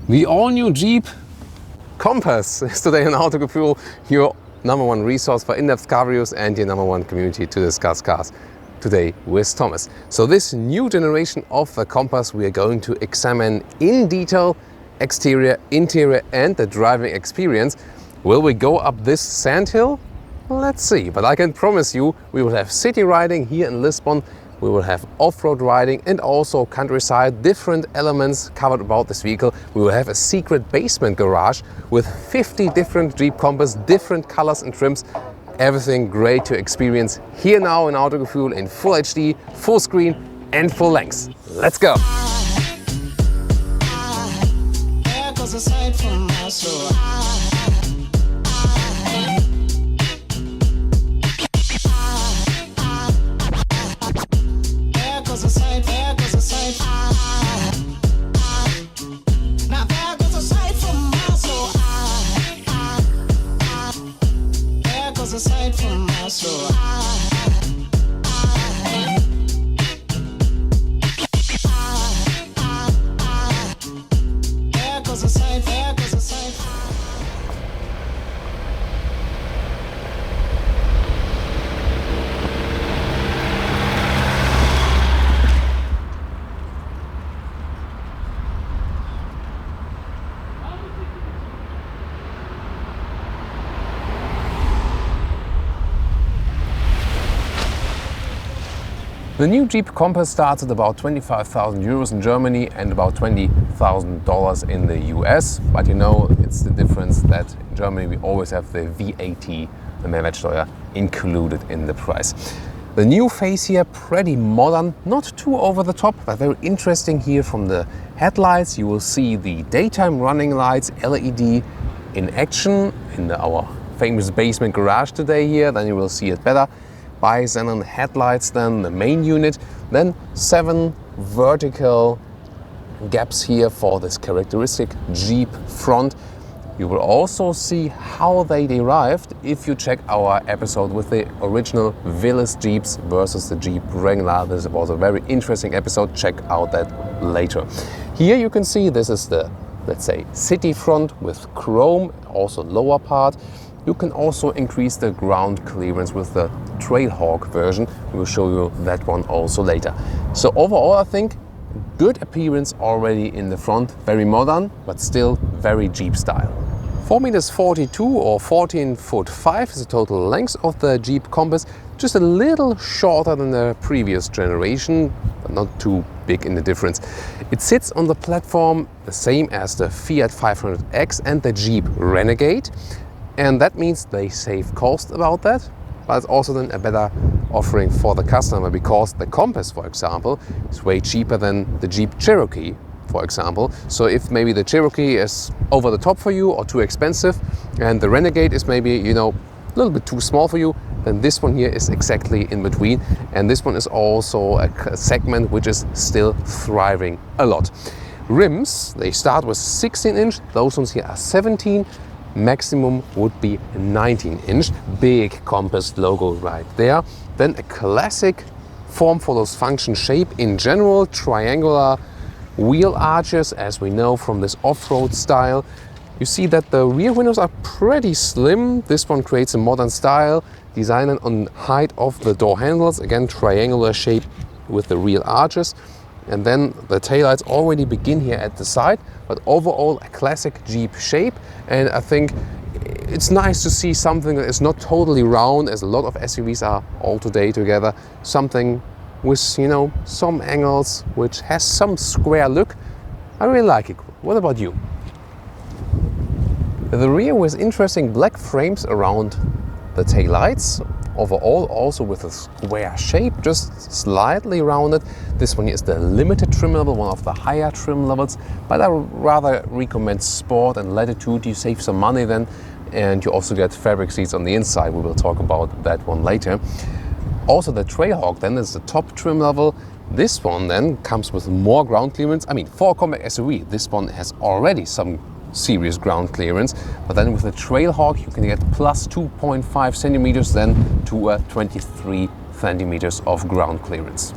The all-new Jeep Compass is today on Autogefühl, your #1 resource for in-depth car reviews and your #1 community to discuss cars. Today with Thomas. So this new generation of the Compass we are going to examine in detail, exterior, interior and the driving experience. Will we go up this sandhill? Let's see, but I can promise you we will have city riding here in Lisbon. We will have off-road riding and also countryside, different elements covered about this vehicle. We will have a secret basement garage with 50 different Jeep Compass, different colors and trims. Everything great to experience here now in Autogefühl in full HD, full screen and full length. Let's go! The new Jeep Compass starts at about 25,000 euros in Germany and about $20,000 in the US. But you know, it's the difference that in Germany we always have the VAT, the Mehrwertsteuer, included in the price. The new face here, pretty modern, not too over the top, but very interesting here from the headlights. You will see the daytime running lights, LED in action in our famous basement garage today here. Then you will see it better. Bi-xenon headlights, then the main unit, then 7 vertical gaps here for this characteristic Jeep front. You will also see how they derived if you check our episode with the original Willys Jeeps versus the Jeep Wrangler. This was a very interesting episode, check out that later. Here you can see this is the, let's say, city front with chrome, also lower part. You can also increase the ground clearance with the Trailhawk version. We will show you that one also later. So overall, I think good appearance already in the front, very modern, but still very Jeep style. 4.42 m or 14.5 is the total length of the Jeep Compass, just a little shorter than the previous generation, but not too big in the difference. It sits on the platform the same as the Fiat 500X and the Jeep Renegade. And that means they save cost about that, but it's also then a better offering for the customer because the Compass, for example, is way cheaper than the Jeep Cherokee, for example. So if maybe the Cherokee is over the top for you or too expensive and the Renegade is maybe, you know, a little bit too small for you, then this one here is exactly in between. And this one is also a segment which is still thriving a lot. Rims, they start with 16-inch, those ones here are 17. Maximum would be 19-inch, big Compass logo right there. Then a classic form follows function shape in general, triangular wheel arches as we know from this off-road style. You see that the rear windows are pretty slim. This one creates a modern style, designed on height of the door handles, again triangular shape with the rear arches. And then the taillights already begin here at the side, but overall a classic Jeep shape. And I think it's nice to see something that is not totally round, as a lot of SUVs are all today together. Something with, you know, some angles, which has some square look. I really like it. What about you? The rear with interesting black frames around the taillights. Overall also with a square shape, just slightly rounded. This one is the limited trim level, one of the higher trim levels, but I rather recommend Sport and Latitude. You save some money then, and you also get fabric seats on the inside. We will talk about that one later. Also the Trailhawk then is the top trim level. This one then comes with more ground clearance. I mean, for a compact SUV, this one has already some serious ground clearance, but then with the Trailhawk you can get plus 2.5 centimeters then to 23 centimeters of ground clearance.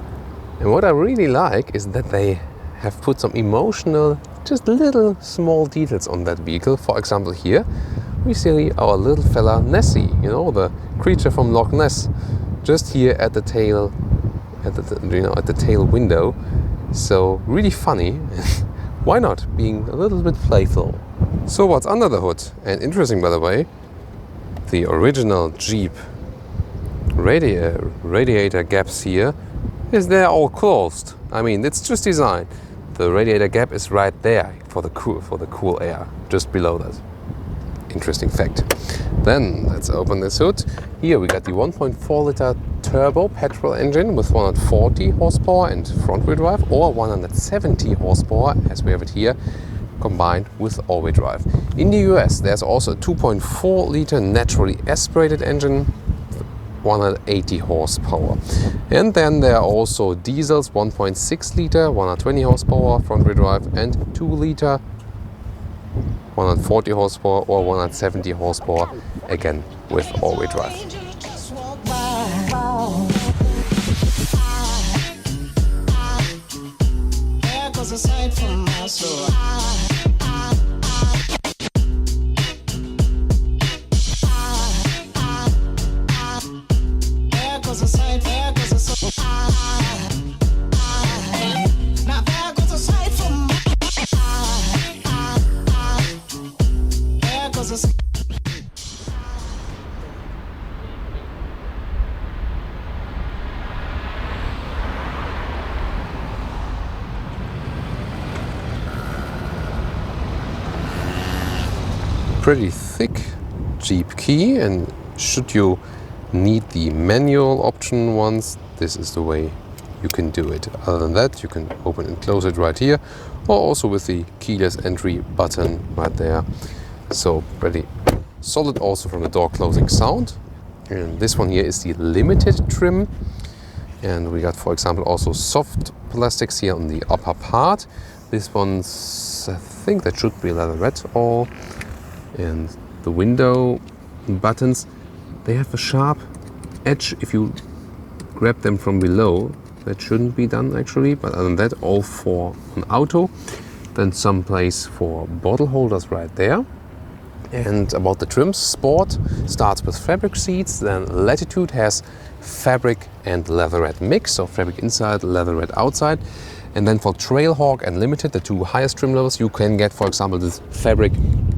And what I really like is that they have put some emotional just little small details on that vehicle. For example, here we see our little fella Nessie, you know, the creature from Loch Ness, just here at the tail, at the tail window. So really funny. Why not being a little bit playful? So what's under the hood? And interesting, by the way, the original Jeep radiator gaps here they're all closed. I mean, it's just design. The radiator gap is right there for the cool air, just below that. Interesting fact. Then let's open this hood. Here we got the 1.4 liter turbo petrol engine with 140 horsepower and front wheel drive, or 170 horsepower as we have it here, combined with all-wheel drive. In the US there's also a 2.4 liter naturally aspirated engine, 180 horsepower. And then there are also diesels, 1.6 liter, 120 horsepower front wheel drive, and 2 liter, 140 horsepower or 170 horsepower, again with all-wheel drive. Pretty thick Jeep key, and should you need the manual option once, this is the way you can do it. Other than that, you can open and close it right here, or also with the keyless entry button right there. So pretty solid also from the door closing sound. And this one here is the limited trim, and we got, for example, also soft plastics here on the upper part. This one's, I think that should be leatherette all. And the window buttons, they have a sharp edge if you grab them from below. That shouldn't be done actually, but other than that, all four on auto. Then some place for bottle holders right there. And about the trims, Sport starts with fabric seats, then Latitude has fabric and leatherette mix, so fabric inside, leatherette outside. And then for Trailhawk and Limited, the two highest trim levels, you can get, for example, this fabric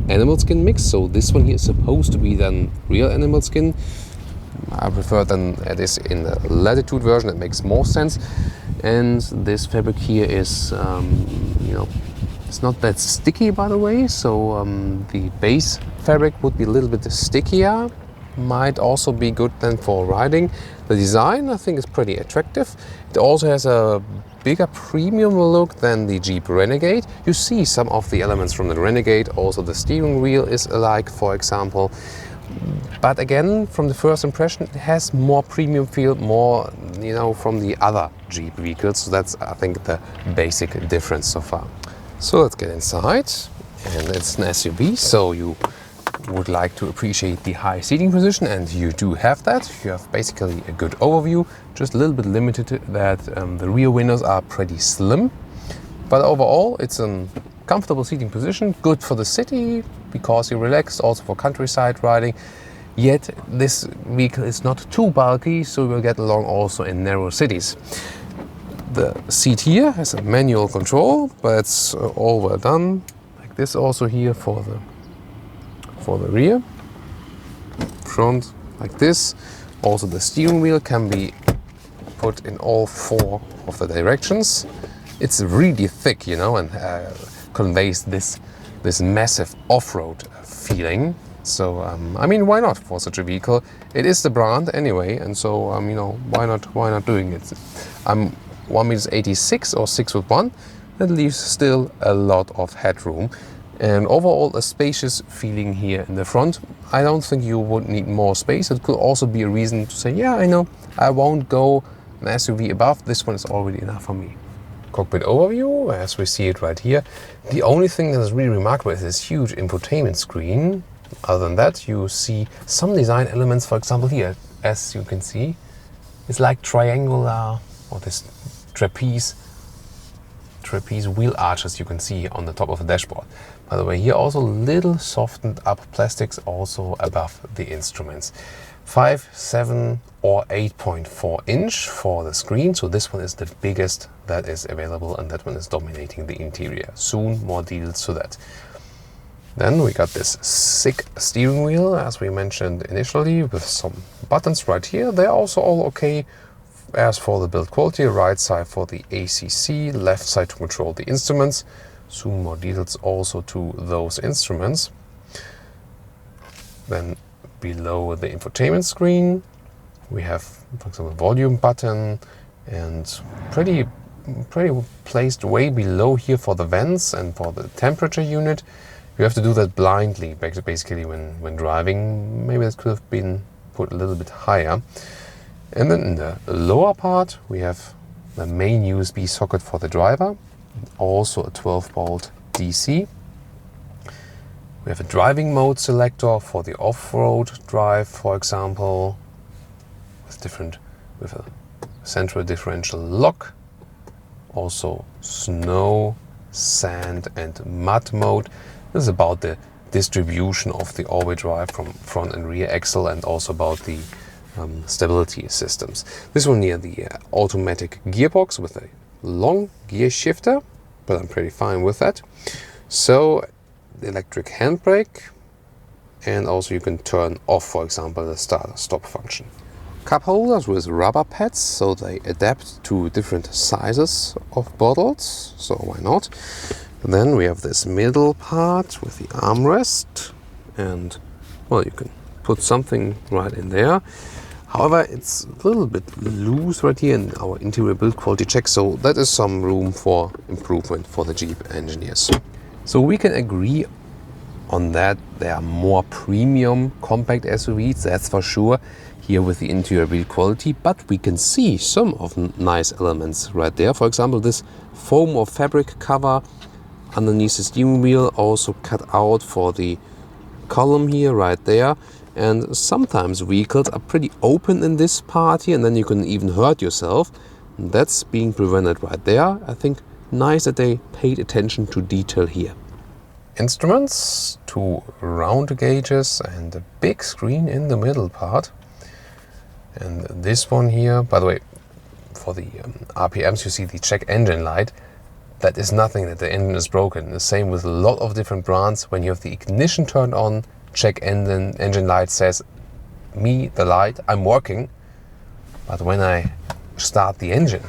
animal skin mix. So this one here is supposed to be then real animal skin. I prefer then this in the Latitude version, it makes more sense. And this fabric here is, it's not that sticky, by the way. So the base fabric would be a little bit stickier. Might also be good then for riding. The design, I think, is pretty attractive. It also has a bigger premium look than the Jeep Renegade. You see some of the elements from the Renegade. Also the steering wheel is alike, for example. But again, from the first impression, it has more premium feel, more, from the other Jeep vehicles. So that's, I think, the basic difference so far. So let's get inside. And it's an SUV, so you would like to appreciate the high seating position, and you do have that. You have basically a good overview, just a little bit limited that the rear windows are pretty slim. But overall, it's a comfortable seating position, good for the city because you're relaxed, also for countryside riding. Yet this vehicle is not too bulky, so you will get along also in narrow cities. The seat here has a manual control, but it's all well done. Like this also here for the rear, front like this. Also the steering wheel can be put in all four of the directions. It's really thick, and conveys this massive off-road feeling. So why not for such a vehicle? It is the brand anyway, and so why not doing it? I'm 1.86 m or 6'1". That leaves still a lot of headroom. And overall a spacious feeling here in the front. I don't think you would need more space. It could also be a reason to say, yeah, I know, I won't go an SUV above. This one is already enough for me. Cockpit overview, as we see it right here. The only thing that is really remarkable is this huge infotainment screen. Other than that, you see some design elements, for example here, as you can see, it's like triangular, or this trapeze trapeze wheel arches you can see on the top of the dashboard. By the way, here also little softened up plastics also above the instruments. 5, 7 or 8.4 inch for the screen, so this one is the biggest that is available and that one is dominating the interior. Soon more details to that. Then we got this sick steering wheel, as we mentioned initially, with some buttons right here. They're also all okay. As for the build quality, right side for the ACC, left side to control the instruments. Soon more details also to those instruments. Then below the infotainment screen, we have, for example, volume button and pretty placed way below here for the vents and for the temperature unit. You have to do that blindly, basically, when driving. Maybe that could have been put a little bit higher. And then in the lower part, we have the main USB socket for the driver, also a 12-volt DC. We have a driving mode selector for the off-road drive, for example, with a central differential lock. Also snow, sand and mud mode. This is about the distribution of the all-wheel drive from front and rear axle, and also about the stability systems. This one near the automatic gearbox with a long gear shifter, but I'm pretty fine with that. So the electric handbrake, and also you can turn off, for example, the start-stop function. Cup holders with rubber pads, so they adapt to different sizes of bottles, so why not? And then we have this middle part with the armrest, and well, you can put something right in there. However, it's a little bit loose right here in our interior build quality check, so that is some room for improvement for the Jeep engineers. So we can agree on that there are more premium compact SUVs, that's for sure, here with the interior build quality, but we can see some of nice elements right there. For example, this foam or fabric cover underneath the steering wheel, also cut out for the column here right there. And sometimes vehicles are pretty open in this part here, and then you can even hurt yourself. And that's being prevented right there. I think nice that they paid attention to detail here. Instruments, 2 round gauges and a big screen in the middle part. And this one here, by the way, for the RPMs you see the check engine light. That is nothing that the engine is broken. The same with a lot of different brands. When you have the ignition turned on, check engine light says, me, the light, I'm working. But when I start the engine,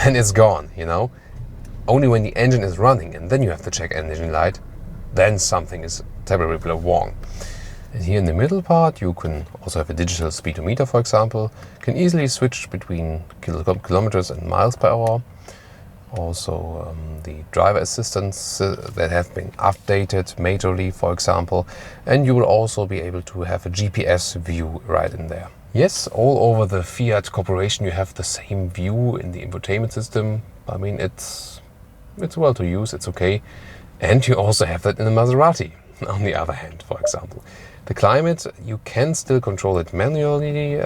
then it's gone, you know. Only when the engine is running and then you have the check engine light, then something is terribly wrong. And here in the middle part, you can also have a digital speedometer, for example. You can easily switch between kilometers and miles per hour. Also the driver assistants that have been updated majorly, for example, and you will also be able to have a GPS view right in there. Yes, all over the Fiat Corporation you have the same view in the infotainment system. I mean, it's well to use, it's okay. And you also have that in the Maserati, on the other hand, for example. The climate, you can still control it manually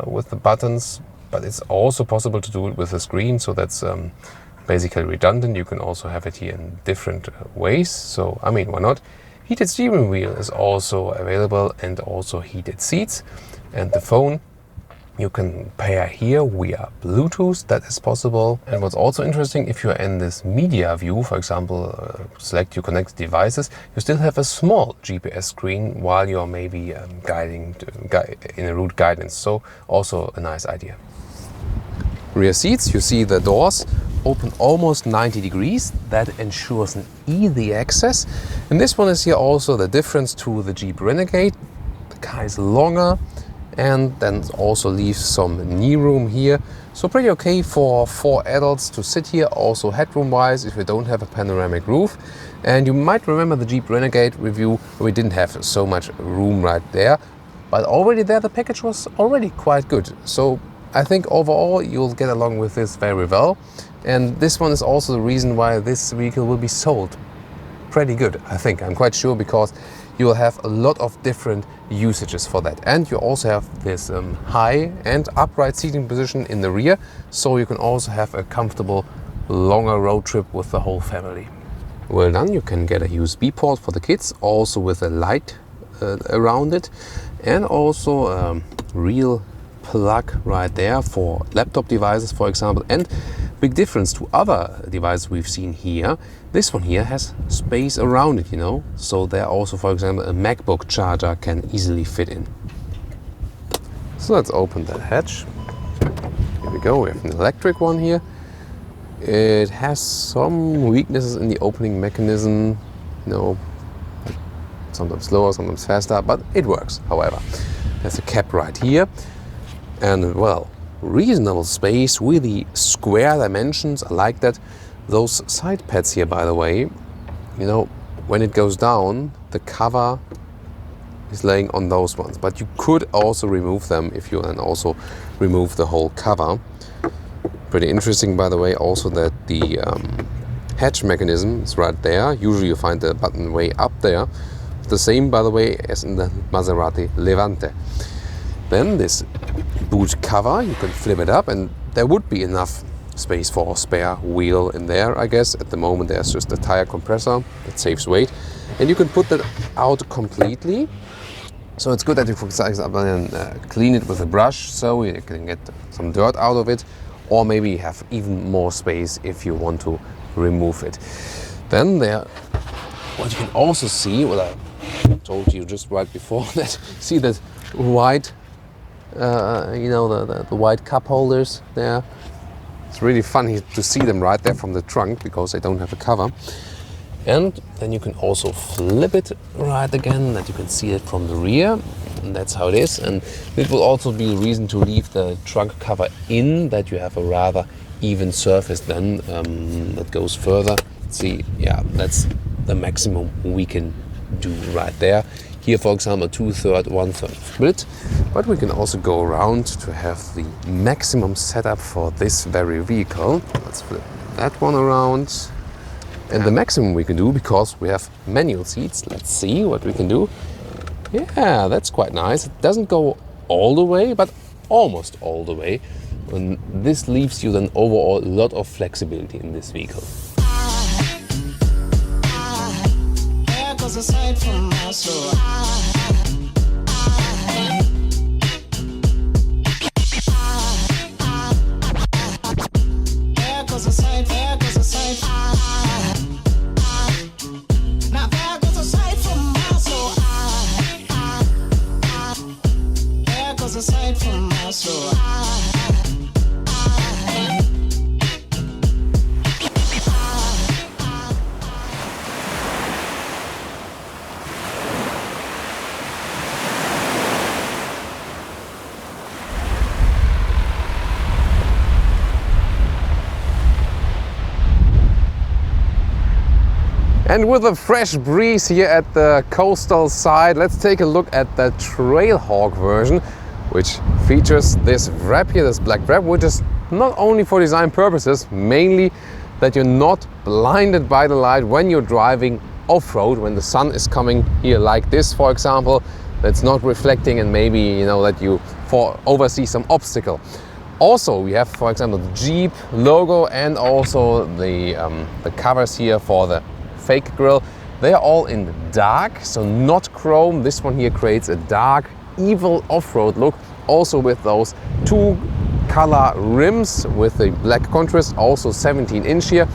with the buttons, but it's also possible to do it with the screen, so that's basically redundant. You can also have it here in different ways, so I mean, why not? Heated steering wheel is also available, and also heated seats. And the phone you can pair here via Bluetooth, that is possible. And what's also interesting, if you're in this media view, for example, select your connected devices, you still have a small GPS screen while you're maybe guiding in a route guidance, so also a nice idea. Rear seats, you see the doors open almost 90 degrees. That ensures an easy access. And this one is here also the difference to the Jeep Renegade. The car is longer and then also leaves some knee room here. So pretty okay for 4 adults to sit here, also headroom wise if you don't have a panoramic roof. And you might remember the Jeep Renegade review where we didn't have so much room right there. But already there the package was already quite good. So I think overall you'll get along with this very well. And this one is also the reason why this vehicle will be sold pretty good, I think. I'm quite sure, because you will have a lot of different usages for that. And you also have this high and upright seating position in the rear, so you can also have a comfortable longer road trip with the whole family. Well done, you can get a USB port for the kids, also with a light around it, and also a real plug right there for laptop devices, for example. And big difference to other devices we've seen here, this one here has space around it, you know, so there also, for example, a MacBook charger can easily fit in. So let's open the hatch. Here we go, we have an electric one here. It has some weaknesses in the opening mechanism, you know, sometimes slower, sometimes faster, but it works, however. There's a cap right here, and well, reasonable space, really square dimensions, I like that. Those side pads here, by the way, you know, when it goes down, the cover is laying on those ones, but you could also remove them if you then also remove the whole cover. Pretty interesting, by the way, also that the hatch mechanism is right there. Usually you find the button way up there. The same, by the way, as in the Maserati Levante. Then this boot cover, you can flip it up and there would be enough space for a spare wheel in there, I guess. At the moment there's just a tire compressor that saves weight. And you can put that out completely. So it's good that you, for example, clean it with a brush so you can get some dirt out of it. Or maybe you have even more space if you want to remove it. Then there, what you can also see, what I told you just right before that, see that white, you know, the white cup holders there. It's really funny to see them right there from the trunk because they don't have a cover. And then you can also flip it right again, that you can see it from the rear. And that's how it is. And it will also be a reason to leave the trunk cover in, that you have a rather even surface then that goes further. See, yeah, that's the maximum we can do right there. Here, for example, 2/3, 1/3 split. But we can also go around to have the maximum setup for this very vehicle. Let's flip that one around. And the maximum we can do, because we have manual seats, let's see what we can do. Yeah, that's quite nice. It doesn't go all the way, but almost all the way. And this leaves you then overall a lot of flexibility in this vehicle. And with a fresh breeze here at the coastal side, let's take a look at the Trailhawk version, which features this wrap here, this black wrap, which is not only for design purposes, mainly that you're not blinded by the light when you're driving off-road, when the sun is coming here like this, for example, that's not reflecting and maybe, you know, that you oversee some obstacle. Also, we have, for example, the Jeep logo and also the covers here for the fake grille. They are all in dark, so not chrome. This one here creates a dark, evil off-road look, also with those two color rims with the black contrast, also 17-inch here.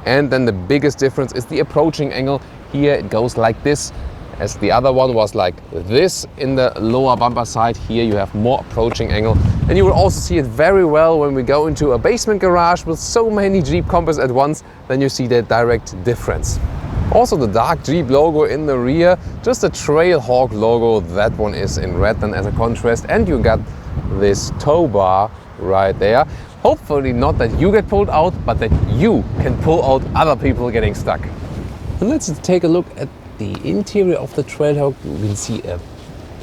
And then the biggest difference is the approaching angle. Here it goes like this, as the other one was like this in the lower bumper side. Here you have more approaching angle, and you will also see it very well when we go into a basement garage with so many Jeep Compass at once. Then you see the direct difference. Also the dark Jeep logo in the rear, just a Trailhawk logo, that one is in red then as a contrast, and you got this tow bar right there. Hopefully not that you get pulled out, but that you can pull out other people getting stuck. And let's take a look at the interior of the Trailhawk. You can see a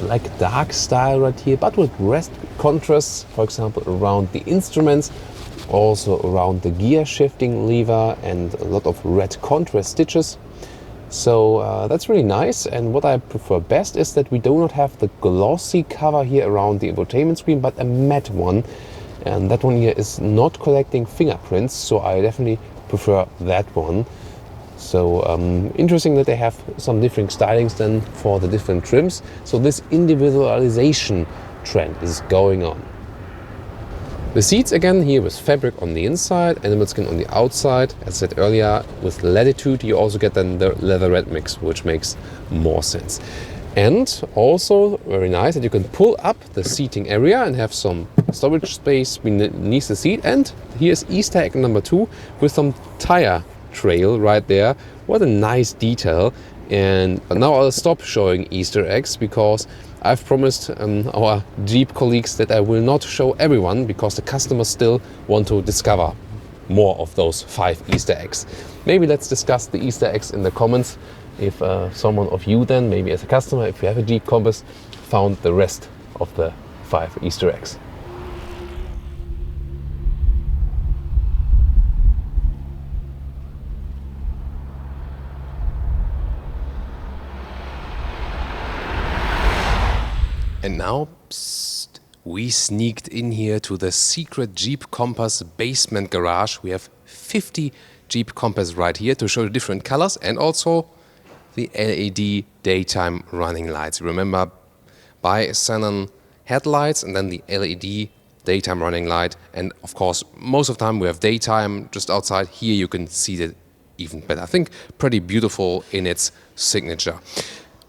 black dark style right here, but with red contrasts, for example, around the instruments, also around the gear shifting lever, and a lot of red contrast stitches. So that's really nice, and what I prefer best is that we do not have the glossy cover here around the infotainment screen, but a matte one. And that one here is not collecting fingerprints, so I definitely prefer that one. So interesting that they have some different stylings then for the different trims. So this individualization trend is going on. The seats again here with fabric on the inside, animal skin on the outside. As I said earlier, with Latitude you also get then the leatherette mix, which makes more sense. And also very nice that you can pull up the seating area and have some storage space beneath the seat. And here's Easter egg number 2 with some tire trail right there. What a nice detail. And now I'll stop showing Easter eggs because I've promised our Jeep colleagues that I will not show everyone because the customers still want to discover more of those 5 Easter eggs. Maybe let's discuss the Easter eggs in the comments. If someone of you then, maybe as a customer, if you have a Jeep Compass, found the rest of the 5 Easter eggs. And now, psst, we sneaked in here to the secret Jeep Compass basement garage. We have 50 Jeep Compass right here to show the different colors and also the LED daytime running lights. Remember, by xenon headlights and then the LED daytime running light. And of course, most of the time we have daytime just outside. Here you can see that even better. I think pretty beautiful in its signature.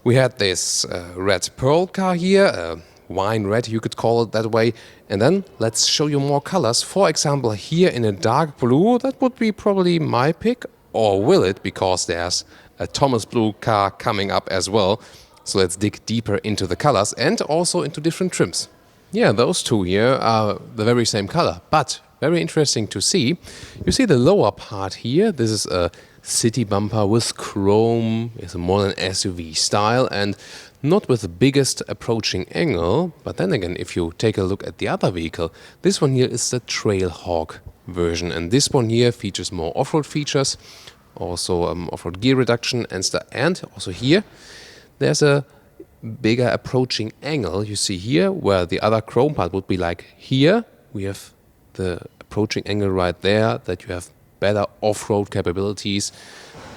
We had this red pearl car here, wine red, you could call it that way. And then let's show you more colors. For example, here in a dark blue, that would be probably my pick. Or will it? Because there's a Thomas Blue car coming up as well. So let's dig deeper into the colors and also into different trims. Yeah, those two here are the very same color, but very interesting to see. You see the lower part here. This is a city bumper with chrome. It's more than SUV style and not with the biggest approaching angle. But then again, if you take a look at the other vehicle, this one here is the Trailhawk version. And this one here features more off-road features. Also off-road gear reduction and stuff. And also here, there's a bigger approaching angle. You see here, where the other chrome part would be like here. We have the approaching angle right there, that you have better off-road capabilities.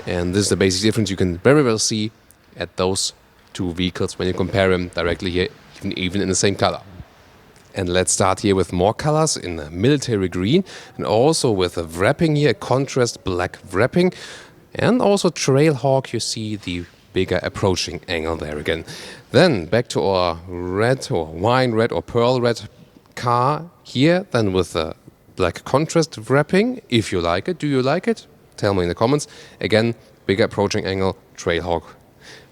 And this is the basic difference you can very well see at those two vehicles when you compare them directly here, even in the same color. And let's start here with more colors in the military green and also with a wrapping here, contrast black wrapping. And also Trailhawk, you see the bigger approaching angle there again. Then back to our red or wine red or pearl red car here, then with a black contrast wrapping. If you like it, do you like it? Tell me in the comments. Again, bigger approaching angle, Trailhawk.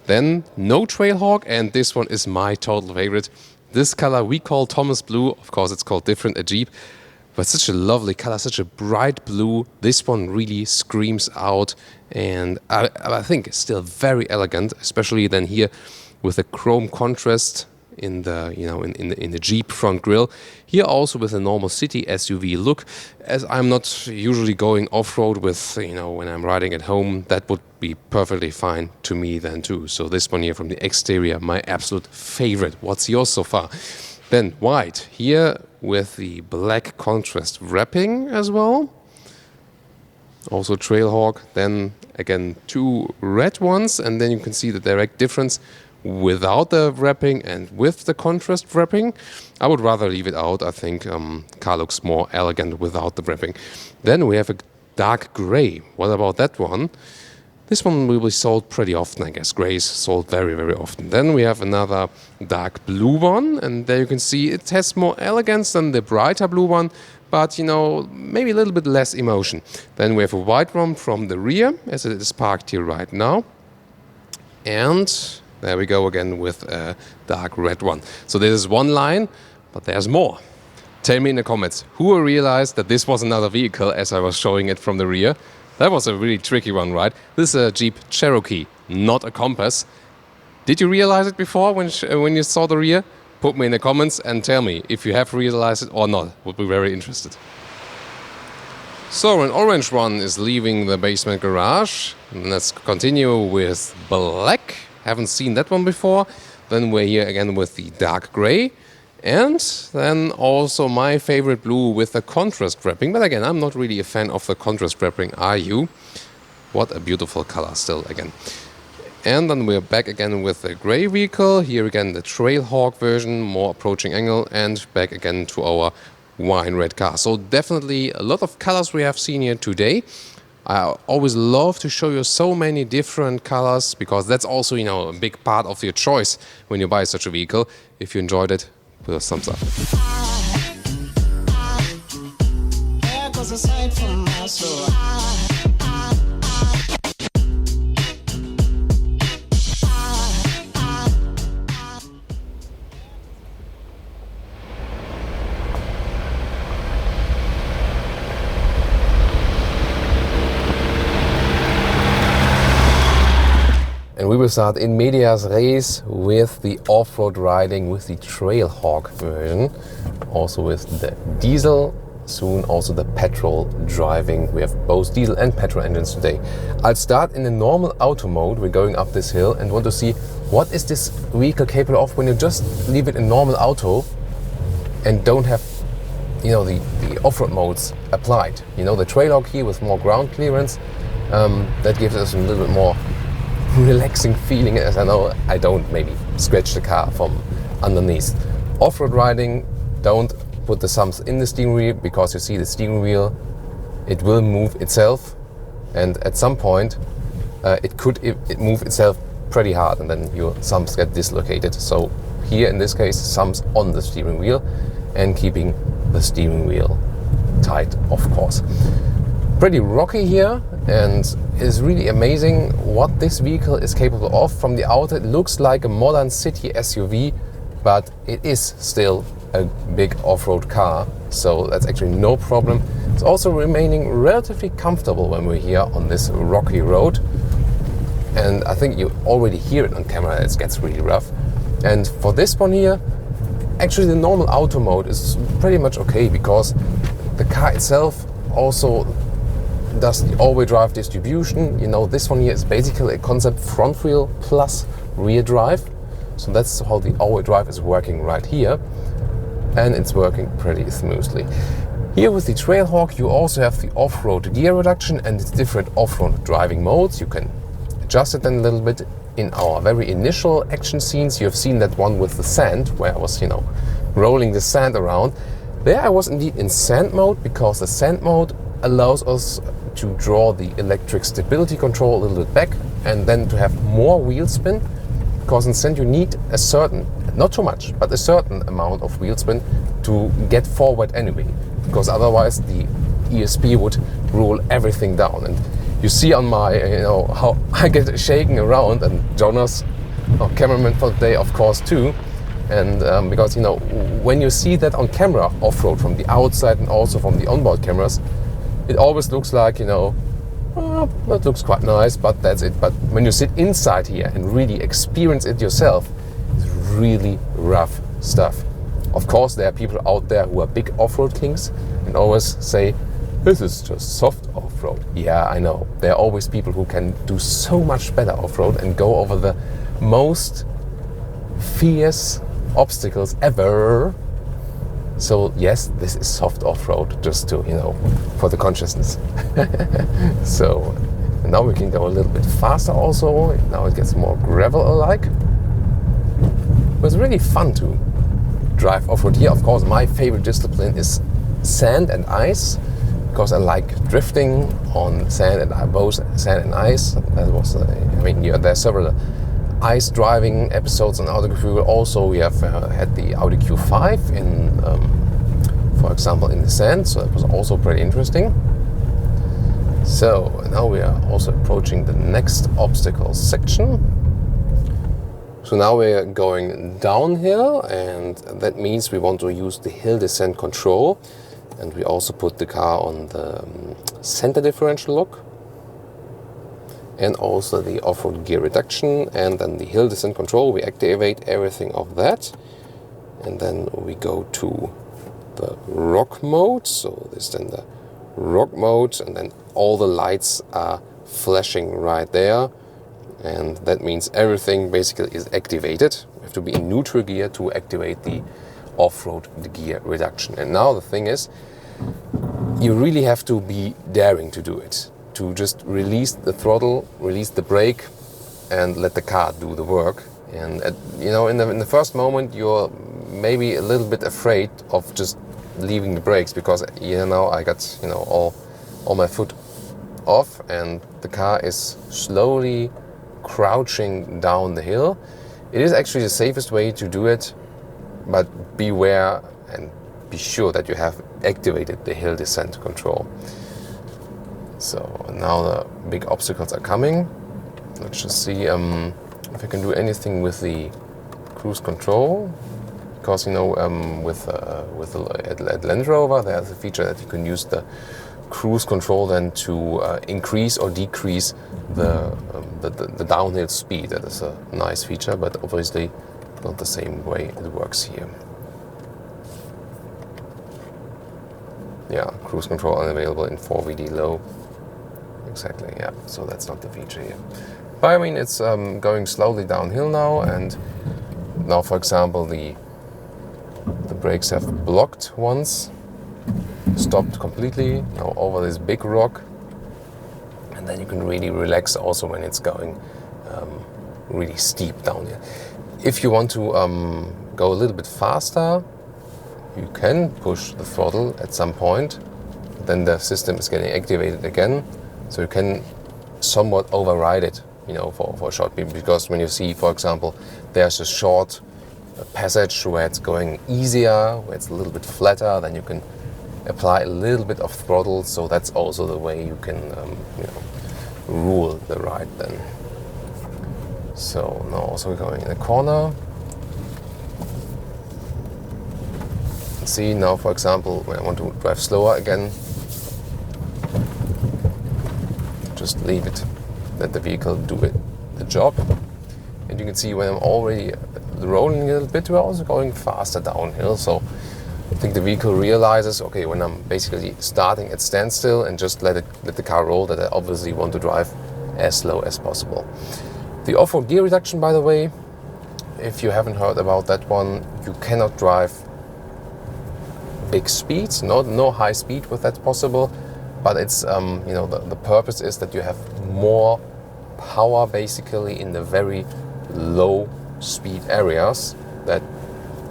Then no Trailhawk, and this one is my total favorite. This color we call Thomas Blue. Of course, it's called different, a Jeep. But such a lovely color, such a bright blue. This one really screams out. And I think it's still very elegant, especially then here with the chrome contrast in the in the Jeep front grille. Here also with a normal city SUV look. As I'm not usually going off-road with, when I'm riding at home, that would be perfectly fine to me then too. So this one here from the exterior, my absolute favorite. What's yours so far? Then white here with the black contrast wrapping as well. Also Trailhawk. Then again 2 red ones, and then you can see the direct difference without the wrapping and with the contrast wrapping. I would rather leave it out. I think car looks more elegant without the wrapping. Then we have a dark gray. What about that one? This one will be sold pretty often, I guess. Gray is sold very, very often. Then we have another dark blue one, and there you can see it has more elegance than the brighter blue one, but maybe a little bit less emotion. Then we have a white one from the rear, as it is parked here right now. And there we go again with a dark red one. So this is one line, but there's more. Tell me in the comments, who realized that this was another vehicle as I was showing it from the rear? That was a really tricky one, right? This is a Jeep Cherokee, not a Compass. Did you realize it before when you saw the rear? Put me in the comments and tell me if you have realized it or not. Would be very interested. So an orange one is leaving the basement garage. Let's continue with black. Haven't seen that one before. Then we're here again with the dark gray. And then also my favorite blue with the contrast wrapping. But again, I'm not really a fan of the contrast wrapping, are you? What a beautiful color still again. And then we're back again with the gray vehicle. Here again the Trailhawk version, more approaching angle, and back again to our wine red car. So definitely a lot of colors we have seen here today. I always love to show you so many different colors because that's also, you know, a big part of your choice when you buy such a vehicle. If you enjoyed it, put a thumbs up. And we will start in medias res with the off-road riding with the Trailhawk version, also with the diesel, soon also the petrol driving. We have both diesel and petrol engines today. I'll start in the normal auto mode. We're going up this hill and want to see what is this vehicle capable of when you just leave it in normal auto and don't have, you know, the off-road modes applied. You know, the Trailhawk here with more ground clearance, that gives us a little bit more relaxing feeling, as I know I don't maybe scratch the car from underneath. Off-road riding, don't put the thumbs in the steering wheel because you see the steering wheel, it will move itself, and at some point it move itself pretty hard and then your thumbs get dislocated. So here in this case, thumbs on the steering wheel and keeping the steering wheel tight, of course. Pretty rocky here, and it's really amazing what this vehicle is capable of. From the outer it looks like a modern city SUV, but it is still a big off-road car, so that's actually no problem. It's also remaining relatively comfortable when we're here on this rocky road, and I think you already hear it on camera, it gets really rough. And for this one here, actually the normal auto mode is pretty much okay because the car itself also does the all-wheel drive distribution. You know, this one here is basically a concept front wheel plus rear drive. So that's how the all-wheel drive is working right here. And it's working pretty smoothly. Here with the Trailhawk you also have the off-road gear reduction and its different off-road driving modes. You can adjust it then a little bit. In our very initial action scenes you have seen that one with the sand, where I was, you know, rolling the sand around. There I was indeed in sand mode because the sand mode allows us to draw the electric stability control a little bit back and then to have more wheel spin, because in sand you need a certain, not too much, but a certain amount of wheel spin to get forward anyway, because otherwise the ESP would rule everything down. And you see on my, you know, how I get shaking around, and Jonas, our cameraman for the day, of course too. And because, you know, when you see that on camera off-road from the outside and also from the onboard cameras, it always looks like, you know, that looks quite nice, but that's it. But when you sit inside here and really experience it yourself, it's really rough stuff. Of course, there are people out there who are big off-road kings and always say, this is just soft off-road. Yeah, I know. There are always people who can do so much better off-road and go over the most fierce obstacles ever. So yes, this is soft off-road, just to, you know, for the consciousness. So now we can go a little bit faster also. Now it gets more gravel-alike. It was really fun to drive off-road here. Of course, my favorite discipline is sand and ice, because I like drifting on sand and both sand and ice. That was, I mean, yeah, there are several ice driving episodes on Autogefühl. Also, we have had the Audi Q5 in, for example, in the sand, so that was also pretty interesting. So now we are also approaching the next obstacle section. So now we're going downhill, and that means we want to use the hill descent control, and we also put the car on the center differential lock, and also the off-road gear reduction, and then the hill descent control. We activate everything of that, and then we go to the rock mode. So this is then the rock mode, and then all the lights are flashing right there, and that means everything basically is activated. We have to be in neutral gear to activate the off-road gear reduction. And now the thing is, you really have to be daring to do it, to just release the throttle, release the brake, and let the car do the work. And in the first moment, you're maybe a little bit afraid of just leaving the brakes, because I got all my foot off, and the car is slowly crouching down the hill. It is actually the safest way to do it, but beware and be sure that you have activated the hill descent control. So now the big obstacles are coming. Let's just see if I can do anything with the cruise control, because at Land Rover there's a feature that you can use the cruise control then to increase or decrease the downhill speed. That is a nice feature, but obviously not the same way it works here. Yeah, cruise control unavailable in 4VD low. Exactly, yeah, so that's not the feature here. But I mean, it's going slowly downhill now, and now, for example, the brakes have blocked once, stopped completely, now over this big rock, and then you can really relax also when it's going really steep down here. If you want to go a little bit faster, you can push the throttle at some point, then the system is getting activated again, so you can somewhat override it, for a short period. Because when you see, for example, there's a short passage where it's going easier, where it's a little bit flatter, then you can apply a little bit of throttle. So that's also the way you can rule the ride then. So now also we're going in a corner. See now, for example, when I want to drive slower again, just leave it, let the vehicle do the job. And you can see when I'm already rolling a little bit, we're also going faster downhill. So I think the vehicle realizes, okay, when I'm basically starting at standstill and just let the car roll, that I obviously want to drive as slow as possible. The off-road gear reduction, by the way, if you haven't heard about that one, you cannot drive big speeds, no high speed with that possible, but it's the purpose is that you have more power basically in the very low speed areas, that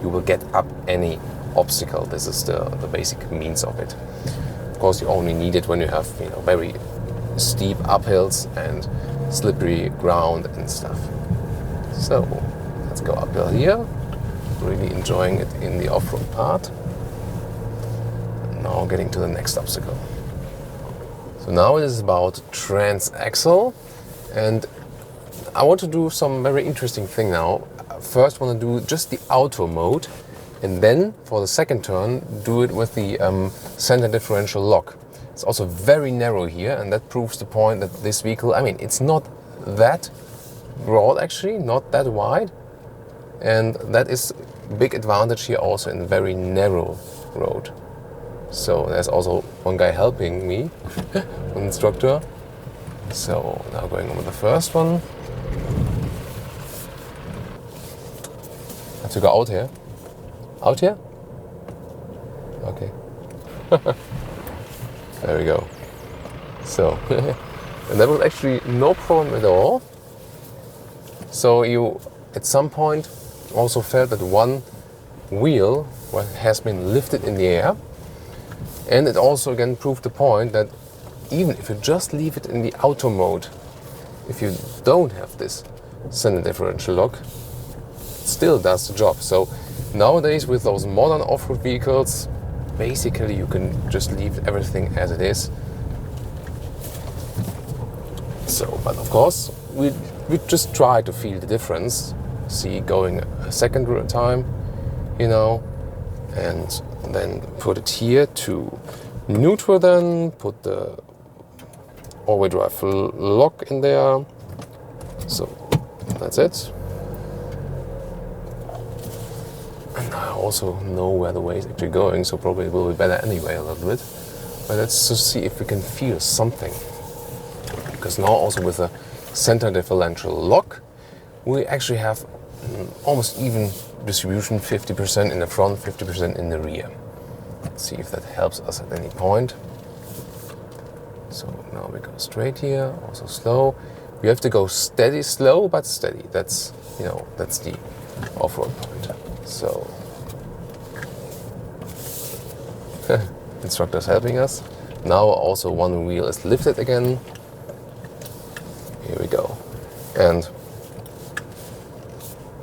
you will get up any obstacle. This is the basic means of it. Of course, you only need it when you have very steep uphills and slippery ground and stuff. So let's go uphill here, really enjoying it in the off-road part. Now getting to the next obstacle. So now it is about transaxle, and I want to do some very interesting thing now. First, I want to do just the auto mode, and then for the second turn, do it with the center differential lock. It's also very narrow here, and that proves the point that this vehicle, it's not that broad actually, not that wide, and that is a big advantage here also in very narrow road. So there's also one guy helping me, an instructor. So now going on with the first one. I have to go out here. Out here? Okay. There we go. So, and that was actually no problem at all. So you, at some point, also felt that one wheel has been lifted in the air. And it also again proved the point that even if you just leave it in the auto mode, if you don't have this center differential lock, it still does the job. So nowadays with those modern off-road vehicles, basically you can just leave everything as it is. So, but of course, we just try to feel the difference. See, going a second time, and then put it here to neutral, then put the all-wheel drive lock in there. So that's it. And I also know where the way is actually going, so probably it will be better anyway a little bit. But let's just see if we can feel something. Because now also with the center differential lock, we actually have almost even distribution, 50% in the front, 50% in the rear. Let's see if that helps us at any point. So now we go straight here, also slow. We have to go steady, slow but steady. That's, you know, that's the off-road point. So instructor's helping us. Now also one wheel is lifted again. Here we go. And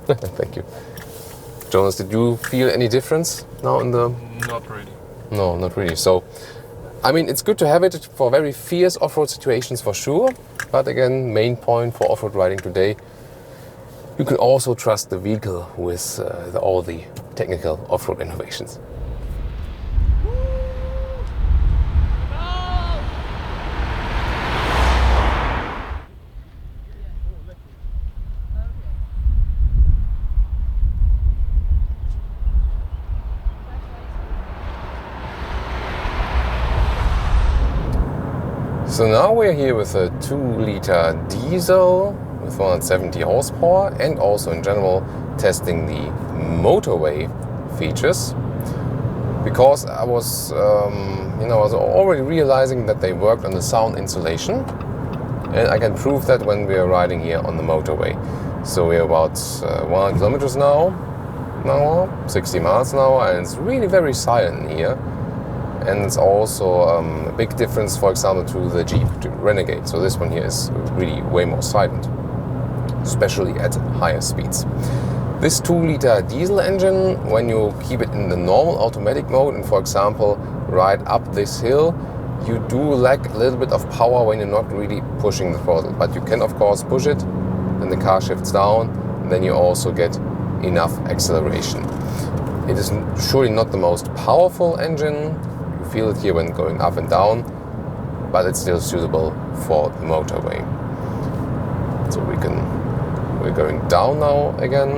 thank you. Jonas, did you feel any difference now in the... Not really. No, not really. So, I mean, it's good to have it for very fierce off-road situations for sure. But again, main point for off-road riding today, you can also trust the vehicle with all the technical off-road innovations. So now we're here with a 2-liter diesel with 170 horsepower and also in general testing the motorway features, because I was, I was already realizing that they worked on the sound insulation, and I can prove that when we are riding here on the motorway. So we're about 100 kilometers now, 60 miles an hour, and it's really very silent here. And it's also a big difference, for example, to the Jeep, to Renegade. So this one here is really way more silent, especially at higher speeds. This 2-liter diesel engine, when you keep it in the normal automatic mode and, for example, ride up this hill, you do lack a little bit of power when you're not really pushing the throttle. But you can, of course, push it, then the car shifts down, and then you also get enough acceleration. It is surely not the most powerful engine. Feel it here when going up and down, but it's still suitable for the motorway. So we're going down now again,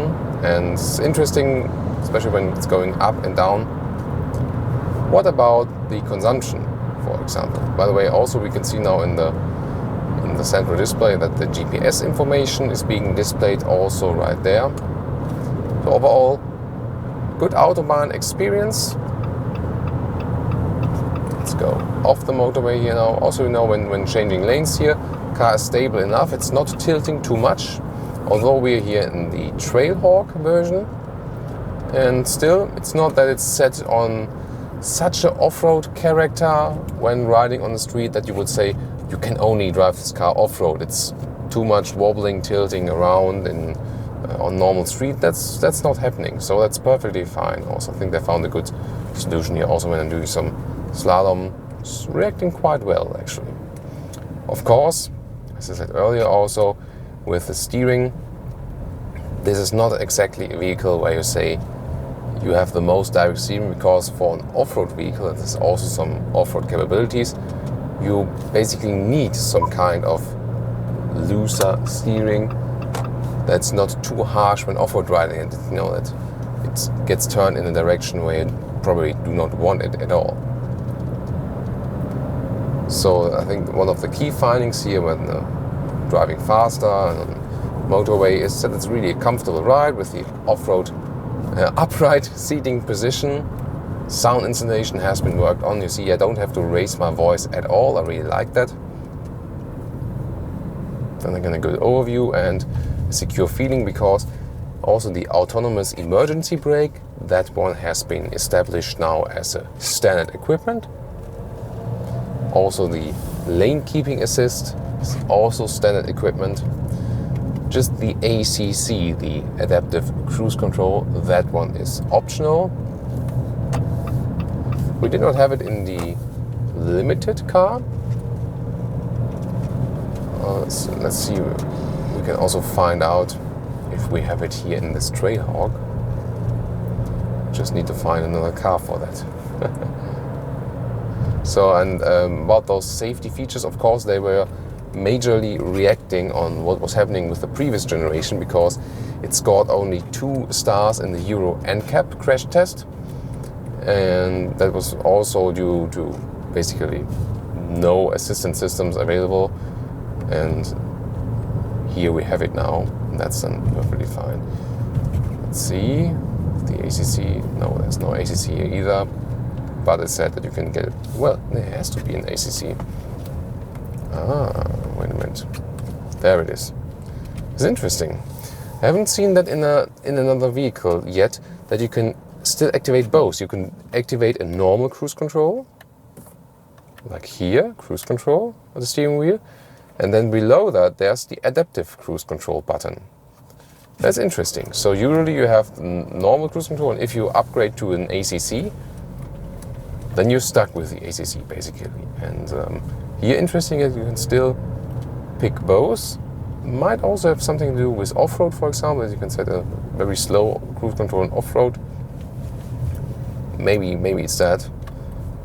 and it's interesting, especially when it's going up and down. What about the consumption, for example? By the way, also we can see now in the central display that the GPS information is being displayed also right there. So overall, good Autobahn experience. Go off the motorway here now. Also, you know, when changing lanes here, car is stable enough. It's not tilting too much, although we're here in the Trailhawk version. And still, it's not that it's set on such an off-road character when riding on the street that you would say you can only drive this car off-road. It's too much wobbling, tilting around on normal street. That's not happening. So that's perfectly fine. Also, I think they found a good solution here. Also, when I'm doing some slalom, is reacting quite well actually. Of course, as I said earlier, also with the steering, this is not exactly a vehicle where you say you have the most direct steering, because for an off-road vehicle, and there's also some off-road capabilities, you basically need some kind of looser steering that's not too harsh when off-road riding, and you know that it gets turned in a direction where you probably do not want it at all. So I think one of the key findings here when driving faster and on motorway is that it's really a comfortable ride with the off-road upright seating position. Sound insulation has been worked on. You see, I don't have to raise my voice at all. I really like that. Then again, a good overview and a secure feeling, because also the autonomous emergency brake, that one has been established now as a standard equipment. Also the lane keeping assist is also standard equipment. Just the ACC, the adaptive cruise control, that one is optional. We did not have it in the Limited car. Let's see, we can also find out if we have it here in this Trailhawk. Just need to find another car for that. So, and about those safety features, of course, they were majorly reacting on what was happening with the previous generation, because it scored only 2 stars in the Euro NCAP crash test. And that was also due to basically no assistance systems available. And here we have it now, and that's then perfectly fine. Let's see. The ACC, no, there's no ACC here either. But it said that you can get it. Well, there has to be an ACC. Wait a minute. There it is. It's interesting. I haven't seen that in another vehicle yet, that you can still activate both. You can activate a normal cruise control, like here, cruise control of the steering wheel, and then below that there's the adaptive cruise control button. That's interesting. So usually you have the normal cruise control, and if you upgrade to an ACC, then you're stuck with the ACC basically. And here, interesting is you can still pick both. Might also have something to do with off-road, for example, as you can set a very slow cruise control in off-road. Maybe it's that.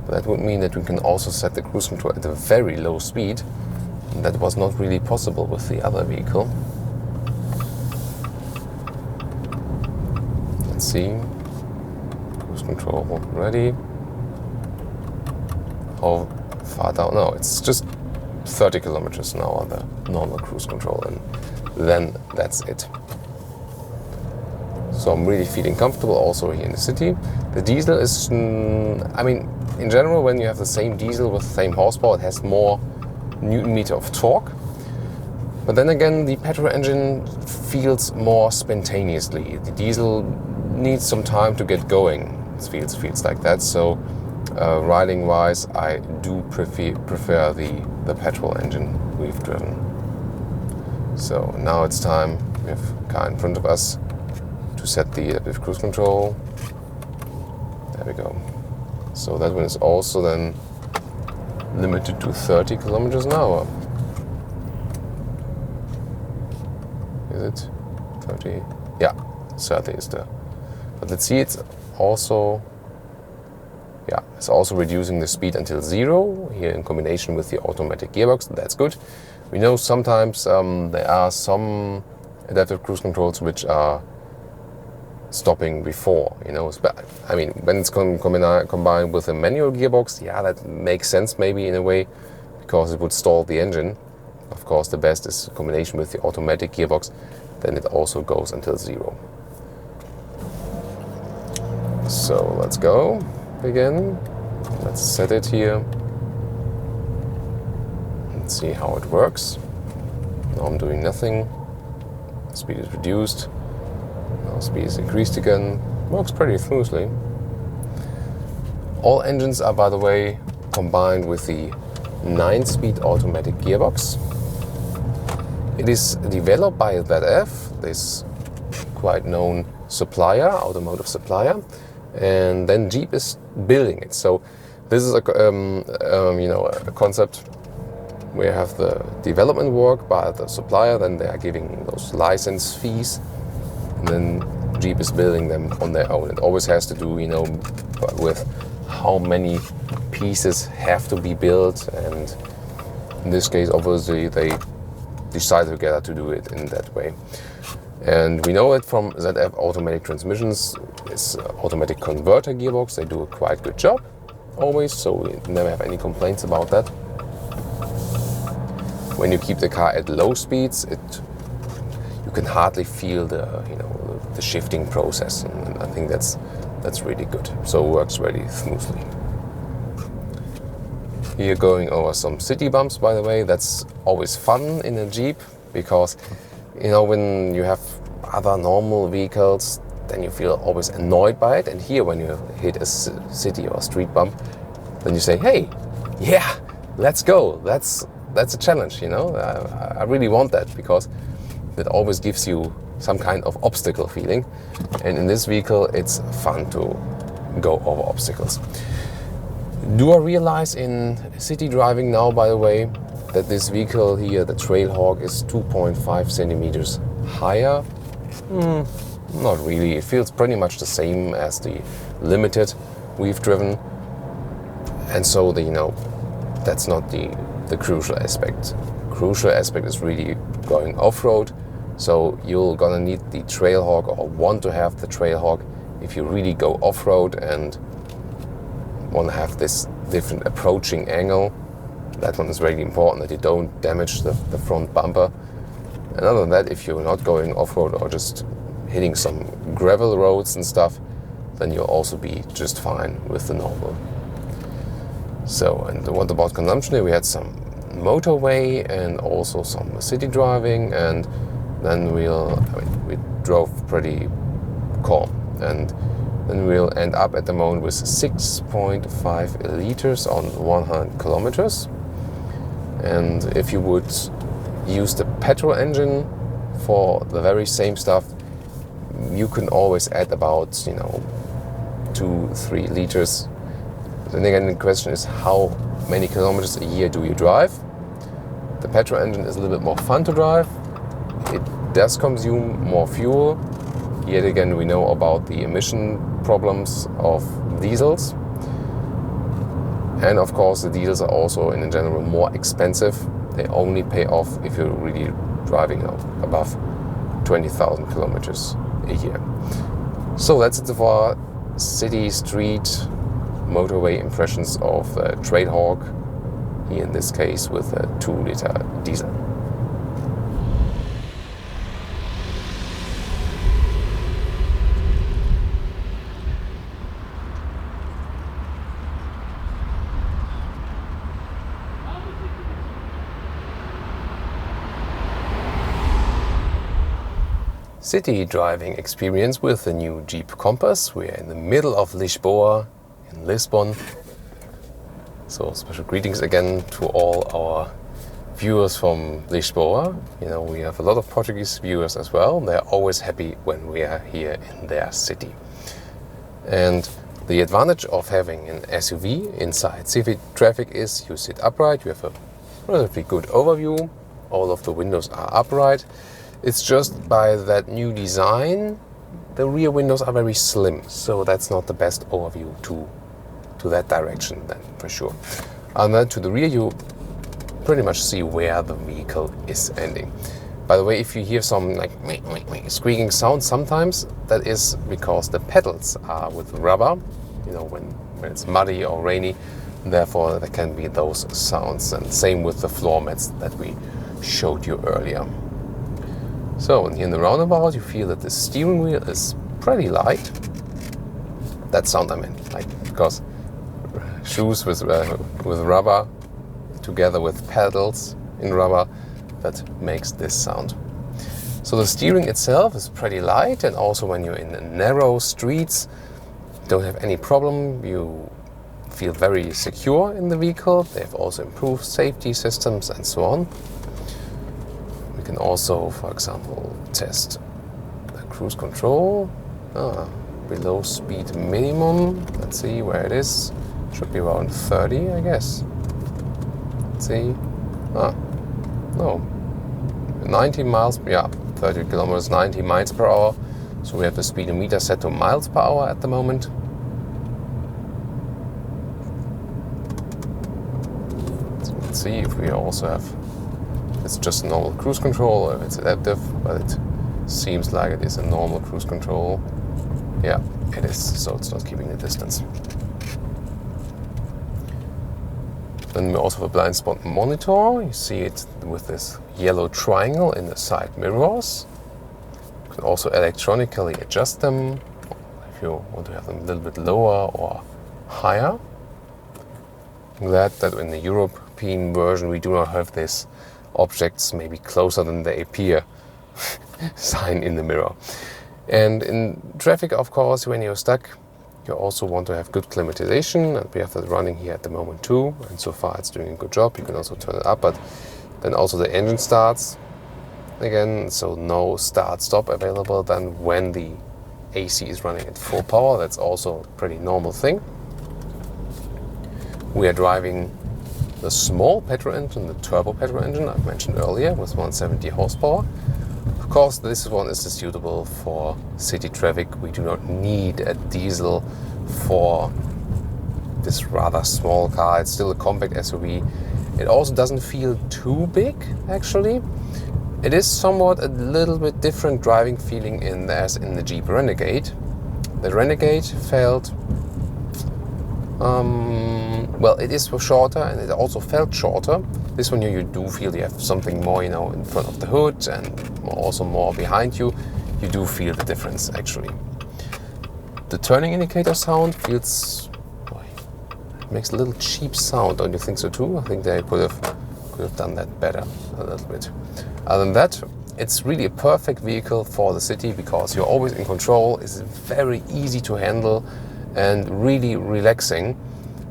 But that would mean that we can also set the cruise control at a very low speed. And that was not really possible with the other vehicle. Let's see. Cruise control ready. How far down? No, it's just 30 kilometers an hour, the normal cruise control, and then that's it. So I'm really feeling comfortable also here in the city. The diesel is, I mean, in general, when you have the same diesel with the same horsepower, it has more Newton meter of torque. But then again, the petrol engine feels more spontaneously. The diesel needs some time to get going. It feels like that. So riding wise, I do prefer the petrol engine we've driven. So now it's time, we have a car in front of us, to set the adaptive cruise control. There we go. So that one is also then limited to 30 kilometers an hour. Is it 30? Yeah, 30 is there. But let's see, it's also reducing the speed until 0 here in combination with the automatic gearbox. That's good. We know sometimes there are some adaptive cruise controls which are stopping before, you know. I mean, when it's combined with a manual gearbox, yeah, that makes sense maybe in a way, because it would stall the engine. Of course, the best is a combination with the automatic gearbox, then it also goes until 0. So let's go again. Let's set it here. Let's see how it works. Now I'm doing nothing. Speed is reduced. Now speed is increased again. Works pretty smoothly. All engines are, by the way, combined with the 9-speed automatic gearbox. It is developed by ZF, this quite known supplier, automotive supplier, and then Jeep is building it. So this is a concept where you have the development work by the supplier, then they are giving those license fees, and then Jeep is building them on their own. It always has to do, you know, with how many pieces have to be built, and in this case, obviously, they decided together to do it in that way. And we know it from ZF automatic transmissions, this automatic converter gearbox. They do a quite good job always, so we never have any complaints about that. When you keep the car at low speeds, you can hardly feel the shifting process, and I think that's really good. So it works really smoothly. Here going over some city bumps, by the way. That's always fun in a Jeep, because you know, when you have other normal vehicles, then you feel always annoyed by it. And here, when you hit a city or a street bump, then you say, hey, yeah, let's go. That's a challenge, you know. I really want that, because that always gives you some kind of obstacle feeling. And in this vehicle, it's fun to go over obstacles. Do I realize in city driving now, by the way, that this vehicle here, the Trailhawk, is 2.5 centimeters higher? Not really. It feels pretty much the same as the Limited we've driven. And so, that's not the crucial aspect. Crucial aspect is really going off-road. So you're gonna need the Trailhawk, or want to have the Trailhawk, if you really go off-road and want to have this different approaching angle. That one is really important, that you don't damage the front bumper. And other than that, if you're not going off-road or just hitting some gravel roads and stuff, then you'll also be just fine with the normal. So, and what about consumption? We had some motorway and also some city driving, and then we drove pretty calm, and then we'll end up at the moment with 6.5 liters on 100 kilometers. And if you would use the petrol engine for the very same stuff, you can always add about 2-3 liters. Then again, the question is, how many kilometers a year do you drive? The petrol engine is a little bit more fun to drive. It does consume more fuel. Yet again, we know about the emission problems of diesels. And of course, the diesels are also in general more expensive. They only pay off if you're really driving above 20,000 kilometers a year. So that's it for city, street, motorway impressions of the Trailhawk, here in this case with a 2-liter diesel. City driving experience with the new Jeep Compass. We're in the middle of Lisboa in Lisbon. So special greetings again to all our viewers from Lisboa. We have a lot of Portuguese viewers as well. They're always happy when we are here in their city. And the advantage of having an SUV inside city traffic is you sit upright, you have a relatively good overview. All of the windows are upright. It's just by that new design, the rear windows are very slim, so that's not the best overview to that direction then, for sure. And then to the rear, you pretty much see where the vehicle is ending. By the way, if you hear some squeaking sound sometimes, that is because the pedals are with rubber, when it's muddy or rainy, therefore there can be those sounds. And same with the floor mats that we showed you earlier. So in the roundabout, you feel that the steering wheel is pretty light. That sound I meant, because shoes with rubber together with pedals in rubber, that makes this sound. So the steering itself is pretty light, and also when you're in the narrow streets, don't have any problem. You feel very secure in the vehicle. They've also improved safety systems and so on. We can also, for example, test the cruise control. Below speed minimum. Let's see where it is. Should be around 30, I guess. Let's see. No. 90 miles, 30 kilometers, 90 miles per hour. So we have the speedometer set to miles per hour at the moment. So let's see if we also have, it's just a normal cruise control or if it's adaptive, but it seems like it is a normal cruise control. Yeah, it is, so it's not keeping the distance. Then we also have a blind spot monitor. You see it with this yellow triangle in the side mirrors. You can also electronically adjust them if you want to have them a little bit lower or higher. I'm glad that in the European version we do not have this objects maybe closer than they appear sign in the mirror. And in traffic, of course, when you're stuck, you also want to have good climatization, and we have that running here at the moment too, and so far it's doing a good job. You can also turn it up, but then also the engine starts again, so no start-stop available then when the AC is running at full power. That's also a pretty normal thing. We are driving the small petrol engine, the turbo petrol engine I've mentioned earlier, with 170 horsepower. Of course, this one is suitable for city traffic. We do not need a diesel for this rather small car. It's still a compact SUV. It also doesn't feel too big, actually. It is somewhat a little bit different driving feeling as in the Jeep Renegade. The Renegade felt, well, it is shorter and it also felt shorter. This one you do feel you have something more, in front of the hood and also more behind you. you do feel the difference actually. The turning indicator sound feels, it makes a little cheap sound, don't you think so too? I think they could have done that better a little bit. Other than that, it's really a perfect vehicle for the city because you're always in control. It's very easy to handle and really relaxing,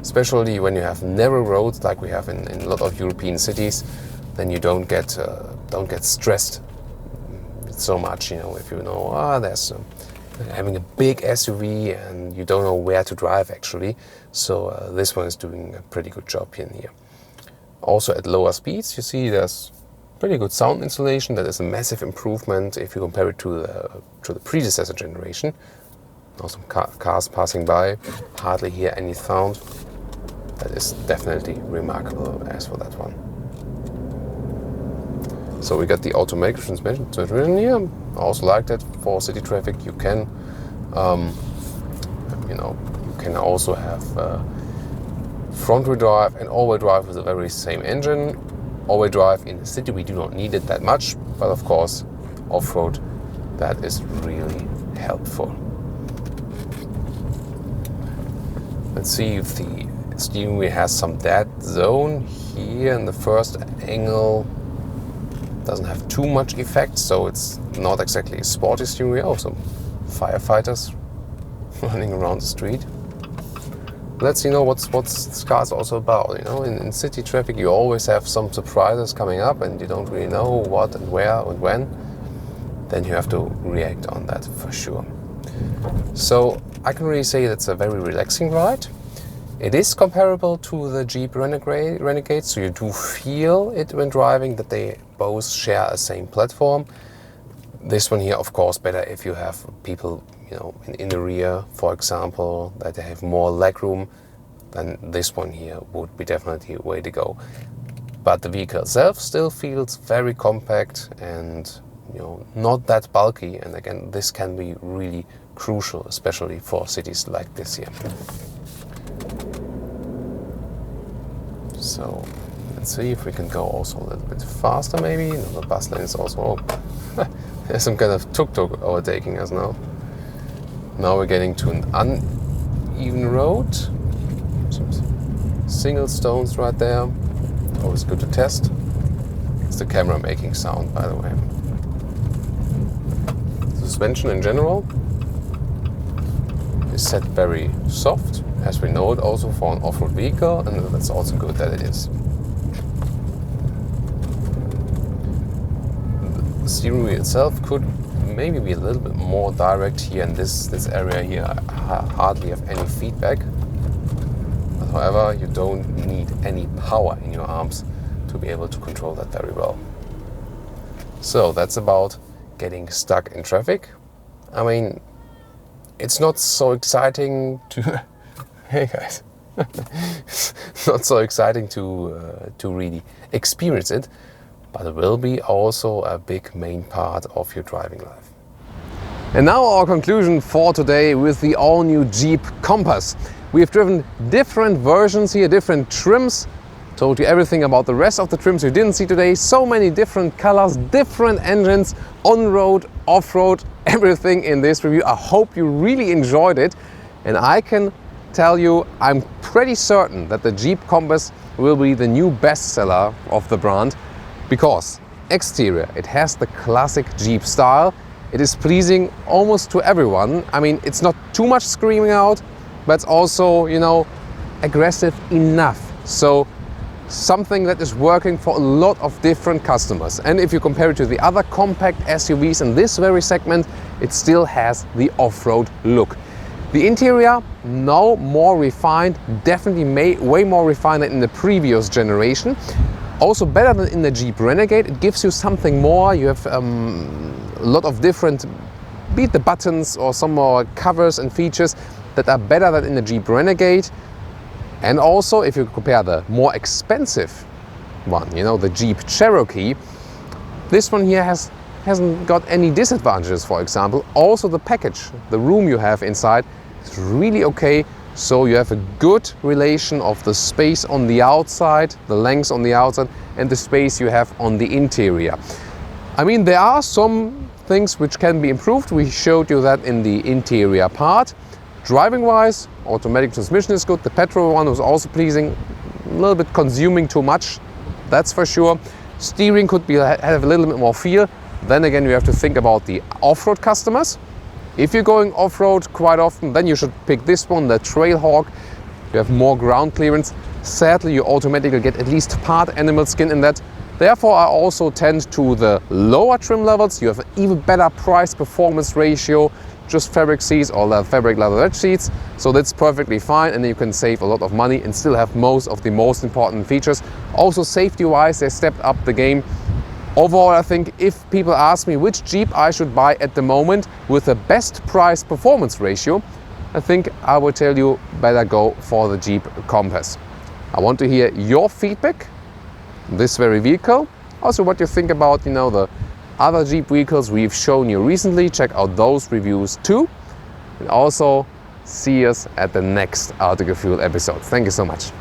especially when you have narrow roads like we have in a lot of European cities. Then you don't get stressed so much. If you know there's having a big SUV and you don't know where to drive actually. So this one is doing a pretty good job in here. Also at lower speeds, you see there's pretty good sound insulation. That is a massive improvement if you compare it to the predecessor generation. Now some cars passing by, hardly hear any sound. That is definitely remarkable as for that one. So we got the automatic transmission here. I also like that for city traffic. You can, you can also have front-wheel drive and all-wheel drive with the very same engine. All-wheel drive in the city, we do not need it that much, but of course, off-road, that is really helpful. Let's see if the steering wheel has some dead zone here in the first angle. Doesn't have too much effect, so it's not exactly a sporty steering wheel. Some firefighters running around the street. Let's what's this car's also about. In city traffic you always have some surprises coming up and you don't really know what and where and when. Then you have to react on that for sure. So I can really say that's a very relaxing ride. It is comparable to the Jeep Renegade, so you do feel it when driving that they both share a same platform. This one here, of course, better if you have people in the rear, for example, that they have more legroom, then this one here would be definitely a way to go. But the vehicle itself still feels very compact and not that bulky. And again, this can be really crucial, especially for cities like this here. So let's see if we can go also a little bit faster maybe. The bus lane is also, there's some kind of tuk-tuk overtaking us now. Now we're getting to an uneven road. Some single stones right there. Always good to test. It's the camera making sound, by the way. Suspension in general is set very soft, as we know it also for an off-road vehicle, and that's also good that it is. The steering wheel itself could maybe be a little bit more direct here in this area here. I hardly have any feedback. But however, you don't need any power in your arms to be able to control that very well. So that's about getting stuck in traffic. I mean, it's not so exciting to hey guys, it's not so exciting to really experience it, but it will be also a big main part of your driving life. And now our conclusion for today with the all-new Jeep Compass. We have driven different versions here, different trims, told you everything about the rest of the trims you didn't see today. So many different colors, different engines, on-road, off-road, everything in this review. I hope you really enjoyed it, and I can tell you I'm pretty certain that the Jeep Compass will be the new bestseller of the brand, because exterior, it has the classic Jeep style. It is pleasing almost to everyone. I mean, it's not too much screaming out, but it's also, aggressive enough. So something that is working for a lot of different customers. And if you compare it to the other compact SUVs in this very segment, it still has the off-road look. The interior, now more refined, definitely way more refined than in the previous generation. Also better than in the Jeep Renegade. It gives you something more. You have a lot of different, be it the buttons or some more covers and features that are better than in the Jeep Renegade. And also, if you compare the more expensive one, the Jeep Cherokee, this one here hasn't got any disadvantages, for example. Also the package, the room you have inside, is really okay. So you have a good relation of the space on the outside, the length on the outside, and the space you have on the interior. I mean, there are some things which can be improved. We showed you that in the interior part. Driving wise, automatic transmission is good. The petrol one was also pleasing, a little bit consuming too much, that's for sure. Steering could have a little bit more feel. Then again, you have to think about the off-road customers. If you're going off-road quite often, then you should pick this one, the Trailhawk. You have more ground clearance. Sadly, you automatically get at least part animal skin in that. Therefore, I also tend to the lower trim levels. You have an even better price-performance ratio, just fabric seats or the fabric leather seats. So that's perfectly fine, and you can save a lot of money and still have most of the most important features. Also, safety-wise, they stepped up the game. Overall, I think if people ask me which Jeep I should buy at the moment with the best price-performance ratio, I think I would tell you better go for the Jeep Compass. I want to hear your feedback on this very vehicle. Also what you think about, the other Jeep vehicles we've shown you recently. Check out those reviews too. And also see us at the next Autogefühl episode. Thank you so much.